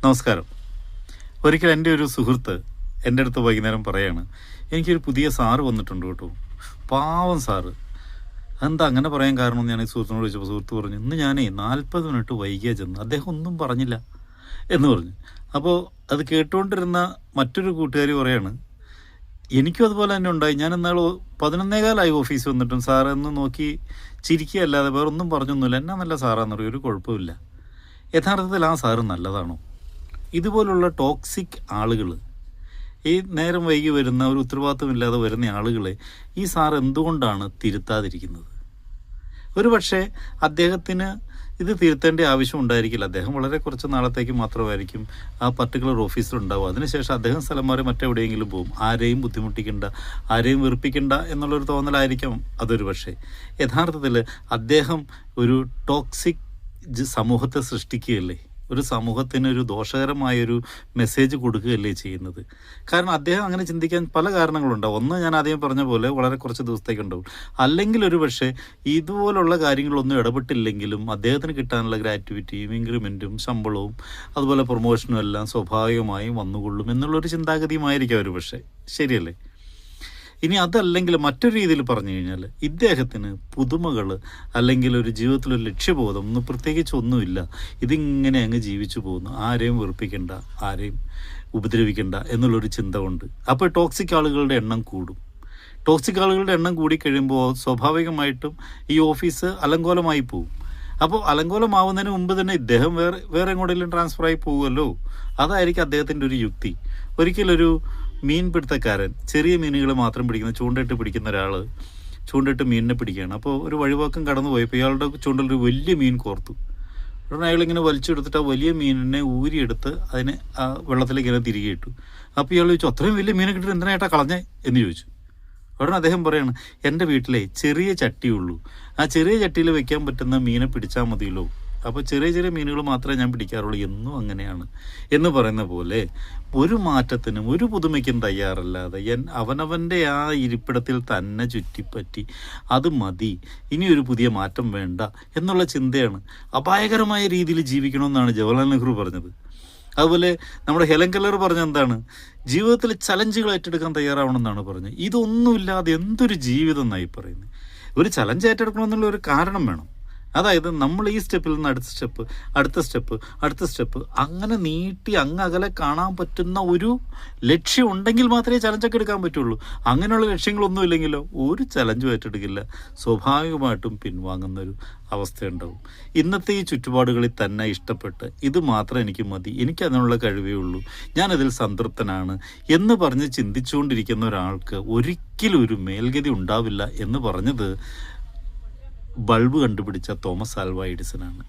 നമസ്കാരം. ഒരിക്കൽ എൻ്റെ ഒരു സുഹൃത്ത് എൻ്റെ അടുത്ത് വൈകുന്നേരം പറയാണ്, എനിക്കൊരു പുതിയ സാറ് വന്നിട്ടുണ്ട് കേട്ടോ, പാവം സാറ്. എന്താ അങ്ങനെ പറയാൻ കാരണം ഞാൻ ഈ സുഹൃത്തിനോട് ചോദിച്ചപ്പോൾ സുഹൃത്ത് പറഞ്ഞു, ഇന്ന് ഞാനേ 40 മിനിറ്റ് വൈകിയാ ചെന്ന്, അദ്ദേഹം ഒന്നും പറഞ്ഞില്ല എന്ന് പറഞ്ഞു. അപ്പോൾ അത് കേട്ടുകൊണ്ടിരുന്ന മറ്റൊരു കൂട്ടുകാരി പറയാണ്, എനിക്കും അതുപോലെ തന്നെ ഉണ്ടായി. ഞാൻ എന്നാൽ 11:15 ഓഫീസ് വന്നിട്ടും സാറെന്ന് നോക്കി ചിരിക്കുകയല്ലാതെ വേറെ ഒന്നും പറഞ്ഞൊന്നുമില്ല. എന്നാ നല്ല സാറാന്ന് പറയും, ഒരു കുഴപ്പമില്ല. യഥാർത്ഥത്തിൽ ആ സാറ് നല്ലതാണോ? ഇതുപോലുള്ള ടോക്സിക് ആളുകൾ, ഈ നേരം വൈകി വരുന്ന ഒരു ഉത്തരവാദിത്വമില്ലാതെ വരുന്ന ആളുകളെ ഈ സാർ എന്തുകൊണ്ടാണ് തിരുത്താതിരിക്കുന്നത്? ഒരു പക്ഷേ അദ്ദേഹത്തിന് ഇത് തിരുത്തേണ്ട ആവശ്യം ഉണ്ടായിരിക്കില്ല. അദ്ദേഹം വളരെ കുറച്ച് നാളത്തേക്ക് മാത്രമായിരിക്കും ആ പർട്ടിക്കുലർ ഓഫീസിലുണ്ടാവും. അതിനുശേഷം അദ്ദേഹം സ്ഥലം മാറി മറ്റെവിടെയെങ്കിലും പോകും. ആരെയും ബുദ്ധിമുട്ടിക്കണ്ട, ആരെയും വെറുപ്പിക്കണ്ട എന്നുള്ളൊരു തോന്നലായിരിക്കാം അതൊരു പക്ഷേ. യഥാർത്ഥത്തിൽ അദ്ദേഹം ഒരു ടോക്സിക് സമൂഹത്തെ സൃഷ്ടിക്കുകയല്ലേ, ഒരു സമൂഹത്തിന് ഒരു ദോഷകരമായൊരു മെസ്സേജ് കൊടുക്കുകയല്ലേ ചെയ്യുന്നത്. കാരണം അദ്ദേഹം അങ്ങനെ ചിന്തിക്കാൻ പല കാരണങ്ങളുണ്ടാവും. ഒന്ന്, ഞാൻ ആദ്യം പറഞ്ഞ പോലെ വളരെ കുറച്ച് ദിവസത്തേക്കുണ്ടാവും. അല്ലെങ്കിൽ ഒരു പക്ഷേ ഇതുപോലുള്ള കാര്യങ്ങളൊന്നും ഇടപെട്ടില്ലെങ്കിലും അദ്ദേഹത്തിന് കിട്ടാനുള്ള ഗ്രാറ്റുവിറ്റിയും ഇൻക്രിമെൻറ്റും ശമ്പളവും അതുപോലെ പ്രൊമോഷനും എല്ലാം സ്വാഭാവികമായും വന്നുകൊള്ളും എന്നുള്ളൊരു ചിന്താഗതിയുമായിരിക്കും ഒരു പക്ഷേ. ശരിയല്ലേ? ഇനി അതല്ലെങ്കിൽ മറ്റൊരു രീതിയിൽ പറഞ്ഞു കഴിഞ്ഞാൽ ഇദ്ദേഹത്തിന് പുതുമകൾ അല്ലെങ്കിൽ ഒരു ജീവിതത്തിലൊരു ലക്ഷ്യബോധം ഒന്നും പ്രത്യേകിച്ച് ഒന്നുമില്ല. ഇതിങ്ങനെ അങ്ങ് ജീവിച്ചു പോകുന്നു, ആരെയും വെറുപ്പിക്കണ്ട, ആരെയും ഉപദ്രവിക്കണ്ട എന്നുള്ളൊരു ചിന്ത കൊണ്ട്. അപ്പോൾ ടോക്സിക് ആളുകളുടെ എണ്ണം കൂടും. ടോക്സിക് ആളുകളുടെ എണ്ണം കൂടിക്കഴിയുമ്പോൾ സ്വാഭാവികമായിട്ടും ഈ ഓഫീസ് അലങ്കോലമായി പോകും. അപ്പോൾ അലങ്കോലമാവുന്നതിന് മുമ്പ് തന്നെ ഇദ്ദേഹം വേറെ എങ്ങോട്ടെങ്കിലും ട്രാൻസ്ഫറായി പോകുമല്ലോ. അതായിരിക്കും അദ്ദേഹത്തിൻ്റെ ഒരു യുക്തി. ഒരിക്കലൊരു മീൻ പിടുത്തക്കാരൻ, ചെറിയ മീനുകൾ മാത്രം പിടിക്കുന്ന, ചൂണ്ടയിട്ട് പിടിക്കുന്ന ഒരാൾ ചൂണ്ടയിട്ട് മീനിനെ പിടിക്കുകയാണ്. അപ്പോൾ ഒരു വഴിവാക്കം കടന്നു പോയപ്പോൾ ഇയാളുടെ ചൂണ്ടലൊരു വലിയ മീൻ കോർത്തു. ഉടനെ അയാളിങ്ങനെ വലിച്ചെടുത്തിട്ട് ആ വലിയ മീനിനെ ഊരിയെടുത്ത് അതിനെ ആ വെള്ളത്തിലേക്ക് ഇങ്ങനെ തിരികെ ഇട്ടു. അപ്പോൾ ഇയാൾ ചോദിച്ചു, അത്രയും വലിയ മീനെ കിട്ടിയിട്ട് എന്തിനായിട്ടാ കളഞ്ഞേ എന്ന് ചോദിച്ചു. ഉടനെ അദ്ദേഹം പറയാണ്, എൻ്റെ വീട്ടിലെ ചെറിയ ചട്ടിയുള്ളൂ, ആ ചെറിയ ചട്ടിയിൽ വെക്കാൻ പറ്റുന്ന മീനെ പിടിച്ചാൽ മതിയല്ലോ, അപ്പോൾ ചെറിയ ചെറിയ മീനുകൾ മാത്രമേ ഞാൻ പിടിക്കാറുള്ളൂ, എന്നും അങ്ങനെയാണ് എന്ന് പറയുന്ന പോലെ ഒരു മാറ്റത്തിനും ഒരു പുതുമയ്ക്കും തയ്യാറല്ലാതെ അവനവൻ്റെ ആ ഇരിപ്പിടത്തിൽ തന്നെ ചുറ്റിപ്പറ്റി അത് മതി, ഇനിയൊരു പുതിയ മാറ്റം വേണ്ട എന്നുള്ള ചിന്തയാണ്. അപായകരമായ രീതിയിൽ ജീവിക്കണമെന്നാണ് ജവഹർലാൽ നെഹ്റു പറഞ്ഞത്. അതുപോലെ നമ്മുടെ ഹെലൻ കെല്ലർ പറഞ്ഞ എന്താണ്, ജീവിതത്തിൽ ചലഞ്ചുകൾ ഏറ്റെടുക്കാൻ തയ്യാറാവണമെന്നാണ് പറഞ്ഞത്. ഇതൊന്നുമില്ലാതെ എന്തൊരു ജീവിതം എന്നായി പറയുന്നത്. ഒരു ചലഞ്ച് ഏറ്റെടുക്കണമെന്നുള്ള ഒരു കാരണം വേണം. അതായത് നമ്മൾ ഈ സ്റ്റെപ്പിൽ നിന്ന് അടുത്ത സ്റ്റെപ്പ് അങ്ങനെ നീട്ടി അകലെ കാണാൻ പറ്റുന്ന ഒരു ലക്ഷ്യം ഉണ്ടെങ്കിൽ മാത്രമേ ചലഞ്ചൊക്കെ എടുക്കാൻ പറ്റുള്ളൂ. അങ്ങനെയുള്ള ലക്ഷ്യങ്ങളൊന്നും ഇല്ലെങ്കിലോ ഒരു ചലഞ്ചും ഏറ്റെടുക്കില്ല, സ്വാഭാവികമായിട്ടും പിൻവാങ്ങുന്നൊരു അവസ്ഥയുണ്ടാവും. ഇന്നത്തെ ഈ ചുറ്റുപാടുകളിൽ തന്നെ ഇഷ്ടപ്പെട്ട് ഇത് മാത്രം എനിക്ക് മതി, എനിക്കതിനുള്ള കഴിവേ ഉള്ളൂ, ഞാനതിൽ സംതൃപ്തനാണ് എന്ന് പറഞ്ഞ് ചിന്തിച്ചുകൊണ്ടിരിക്കുന്ന ഒരാൾക്ക് ഒരിക്കലും ഒരു മേൽഗതി ഉണ്ടാവില്ല എന്ന് പറഞ്ഞത് ബൾബ് കണ്ടുപിടിച്ച തോമസ് ആൽവ എഡിസനാണ്.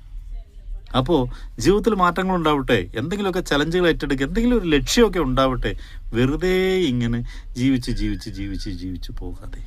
അപ്പോൾ ജീവിതത്തിൽ മാറ്റങ്ങൾ ഉണ്ടാവട്ടെ, എന്തെങ്കിലുമൊക്കെ ചലഞ്ചുകൾ ഏറ്റെടുക്കുക, എന്തെങ്കിലും ഒരു ലക്ഷ്യമൊക്കെ ഉണ്ടാവട്ടെ. വെറുതെ ഇങ്ങനെ ജീവിച്ച് പോകാതെ.